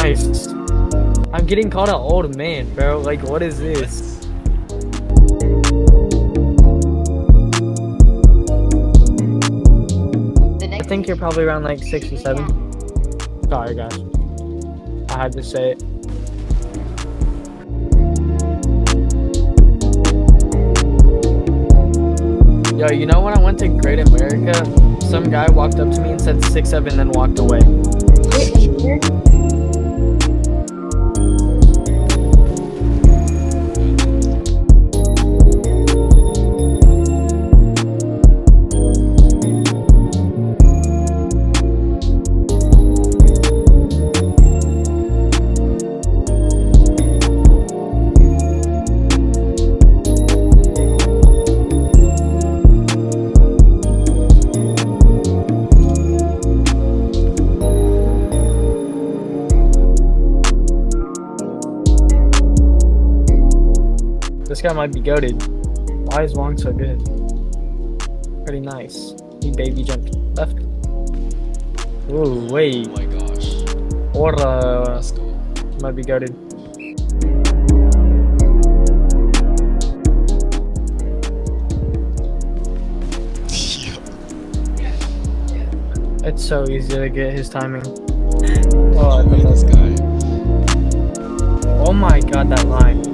nice. I'm getting called an old man, bro. Like, what is this? I think you're probably around like 6 or 7. Sorry, guys. I had to say it. Yo, you know when I went to Great America, some guy walked up to me and said 6'7", then walked away. This guy might be goated. Why is Wong so good? Pretty nice. He baby jumped left. Ooh, wait. Oh my gosh. Or Let's go. might be goated. It's so easy to get his timing. Oh, I Wait, thought this that. guy. Oh my god, that line.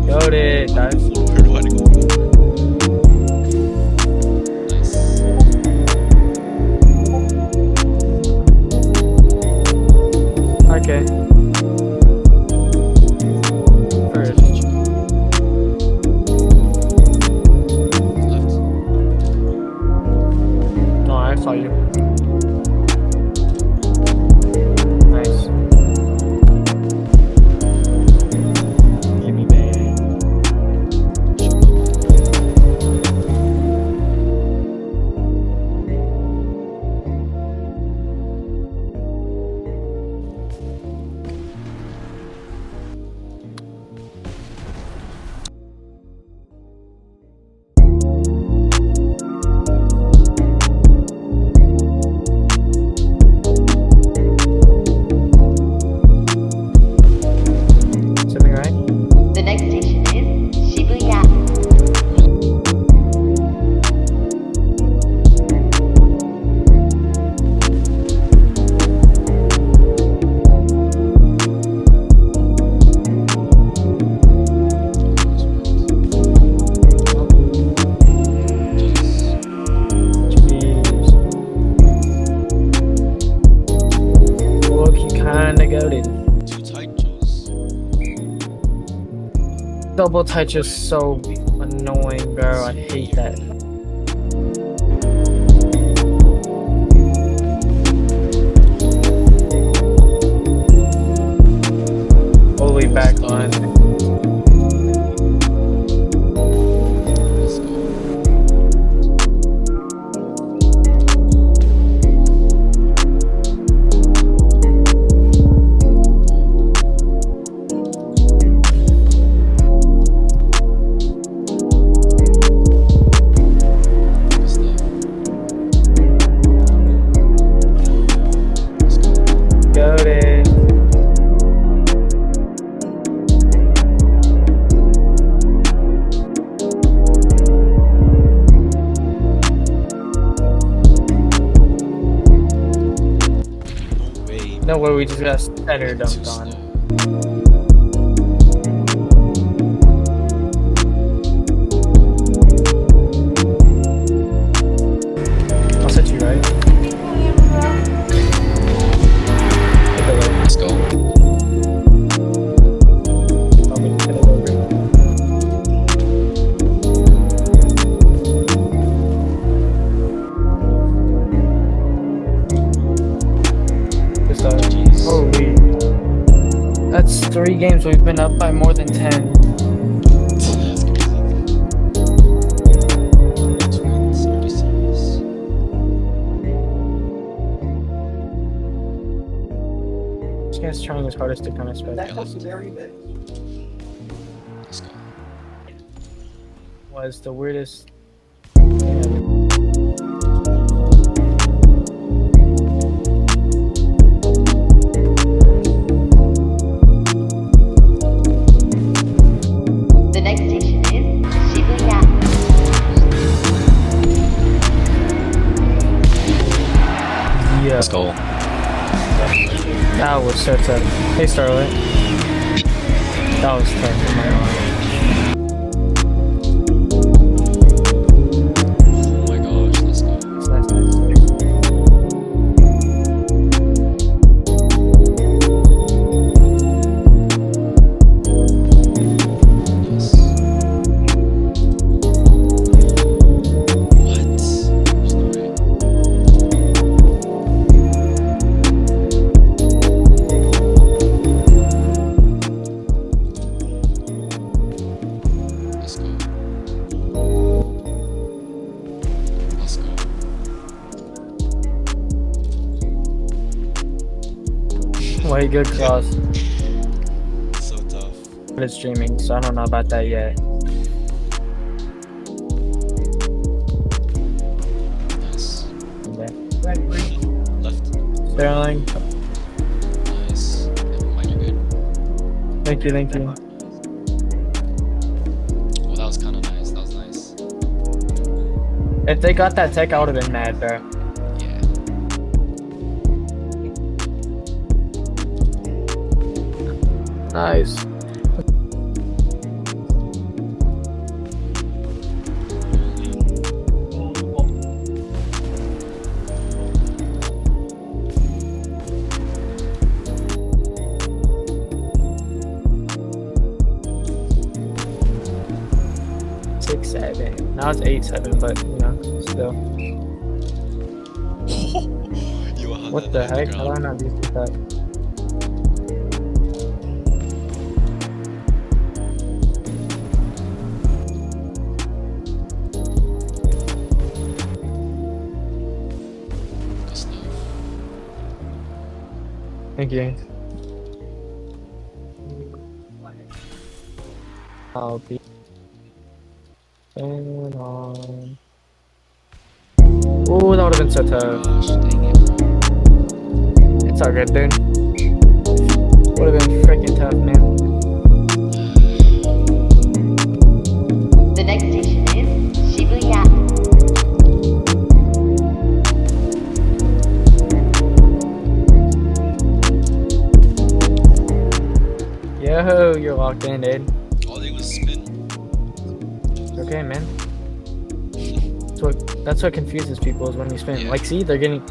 Goated, guys. Where do I go forward? Nice. Okay. First. Left. No, I saw you. Nice. Give me back. Something right? The next station is Shibuya. Jeez. Look, he kinda goated. Too tight, Jules. Double touch is so annoying, bro. I hate that. Holy back line. Let's go. Good stuff. Let's go. Goated. No way. No way, we just got center Too dumped slow. on. I'll set you right. Hit it over. Let's go. I'll make you hit it over. Good stuff. GG's. Holy. That's 3 games. We've been up by more than 10. That's crazy. Twins, are you serious? This guy's trying his hardest to kind of spread. Yeah, left. Let's go. Was the weirdest That was so tough. Hey, Starlight. That was tough. Oh my God. Oh my gosh, let's go. Nice, nice. Yes. What? There's no way. Let's go. Let's go. Way good cross. So tough. But it's streaming, so I don't know about that yet. Nice. Okay. Left. Sterling. Nice. Never mind, you're good. Thank you, thank you. Well, that was kind of nice. That was nice. If they got that tech, I would have been mad, bro. Yeah. Nice. Six, 7. Now it's 8-7, but you know, still. Yo, how'd What that the hit heck? How do I ground? not use that? Good stuff. Thank you. I'll be on. Oh, that would have been so tough. Gosh, dang it. It's all good, dude. Would have been freaking tough, man. The next station is Shibuya. Yo, you're locked in, dude. All they was spin. Okay, man. That's what confuses people is when you spin. Yeah. Like, see, they're getting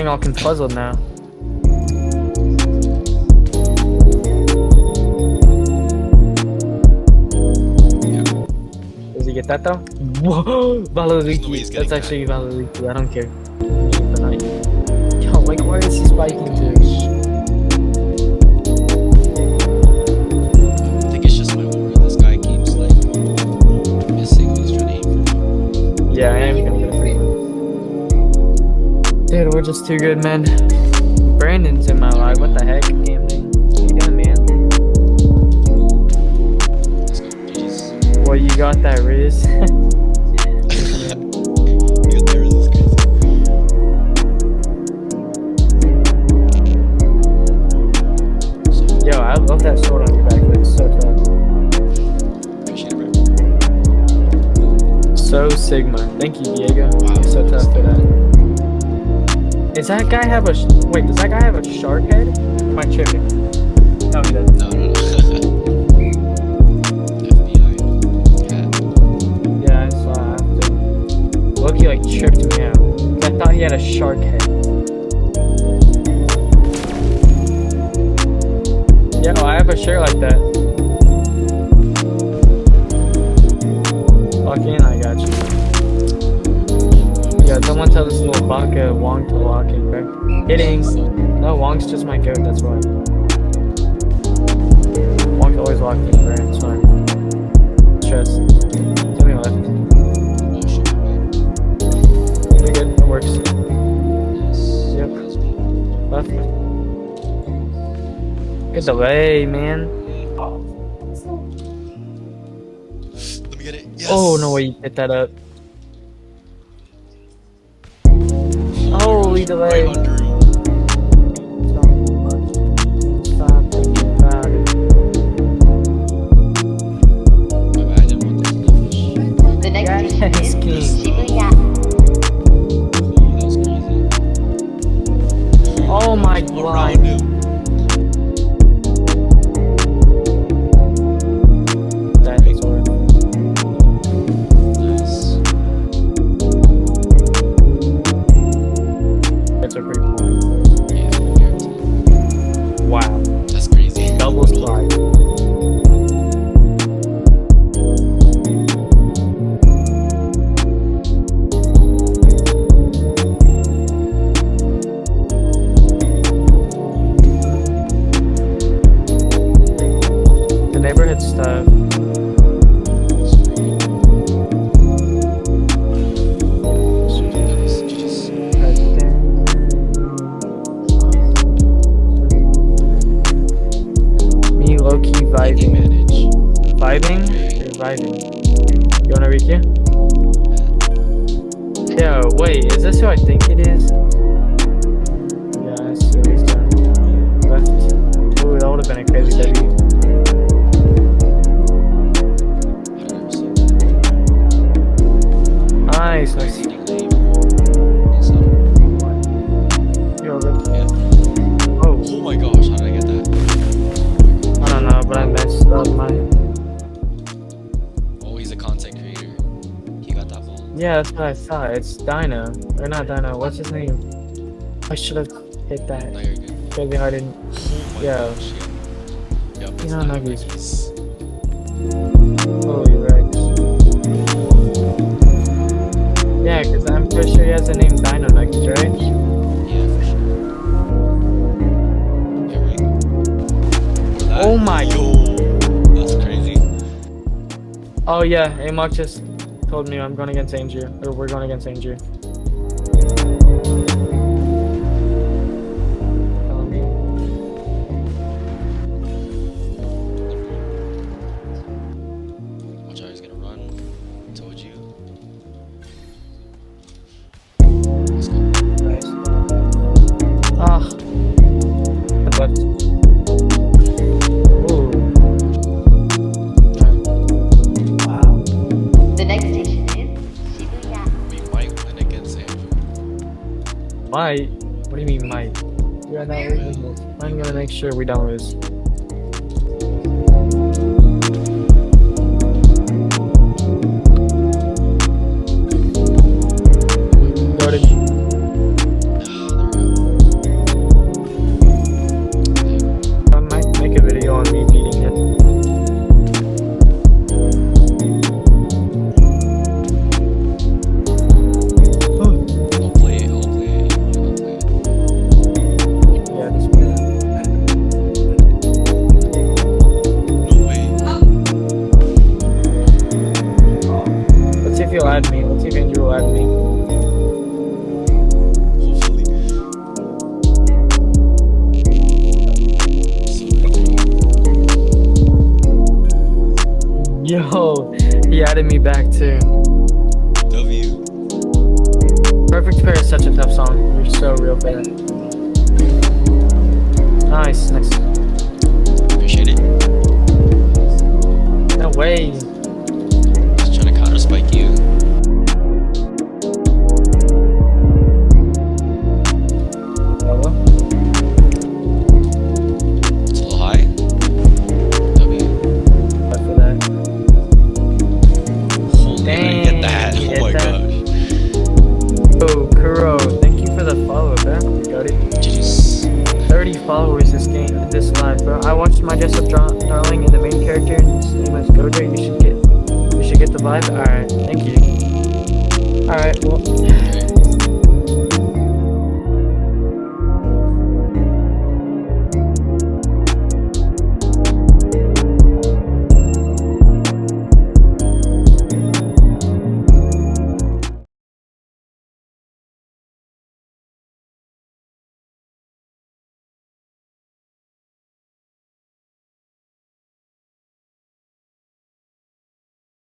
all confuzzled now. Yeah. Does he get that though? Whoa, There's no way he's Valuiki. getting That's actually that. Valuiki. I don't care. Yo, like, where is he spiking to? I think it's just my aura. This guy keeps like missing when he's trying to aim for me. Yeah, I am gonna get a free one. Dude, we're just too good, man. Brandon's in my life. What the heck, Camden? What you doing, man? Let's go. GG's. Well, you got that Riz. You got there, this is crazy. So, Yo, I love that sword on your back. It's so tough. appreciate it, bro. So Sigma. Thank you, Diego. Wow. You're so tough for that. Does that guy have a wait? Does that guy have a shark head? Am I tripping? No, he doesn't. No. FBI. Cat. Yeah, I saw. I have to. Loki like tripped me out. 'Cause I thought he had a shark head. Yo, I have a shirt like that. Lock in, I got you. Yeah, someone tell this little baka Wong to lock in, bro. Hitting. No, Wong's just my goat, that's why. Wong's always locked in, bro. It's fine. Stress. Tell me left. Oh shit, my bad. You're good, it works. Yes. Yep. That's me. Left. Good delay, man. Let me get it. Yes. Oh, no way you hit that up. Oh my Holy gosh, delay. Right under him. Stop thinking about it. My bad, I didn't want that to finish. The next Yes, station is king. Shibuya. Oh, that was crazy. Oh my Around blind. him. Ricky? Yeah, wait, is this who I think it is? Yeah, I see what he's done. Left. Ooh, that would have been a crazy debut. I've never seen that. Nice, nice. Crazy delay, bro. What's up? You're good. Yeah. Oh, Oh my gosh, how did I get that? I don't know, but I messed up my. Oh, he's a content creator. He got that ball. Yeah, that's what I thought. It's Dino. Or not Dino, what's his name? I should have hit that. No, you're good. Really hard and. Oh my Yeah. gosh, yeah. Yep, You it's know, not Nuggies. Nuggies. Oh, you're right. Yeah, because I'm pretty sure he has the name Dino Nuggets, right? Yeah, for sure. Yeah, right. Or that. Oh my. Yo, that's crazy. Oh, yeah, Amok just told me I'm going against Andrew. Or we're going against Andrew. Telling me. Watch out, he's gonna run. Told you. Let's go. Nice. Ah. But. Ooh. Wow. The next station is Shibuya. We might win against Andrew. Might? What do you mean might? We are not losing this. I'm gonna make sure we don't lose. Got it. I might make a video on me beating it. I'll play it. I'll play it. I'll play it. Yeah, this way. No way. Let's see if he'll add me. Let's see if Andrew will add me. Hopefully. Yo, he added me back too. W. Perfect Pair is such a tough song. You're so real for that. Nice, nice. Appreciate it. No way. Just trying to counter spike you. Hello? It's a little high. W. But for that. Holy, I didn't get that. Dang, you Oh my hit that? gosh. Oh, Kuro, thank you for the follow, bro. You got it. GG's. 30 followers this game, this live, bro. I watched my Jessup Darling and the main character, and his name is Gojo. You should get the vibe. Alright, thank you. Alright, well.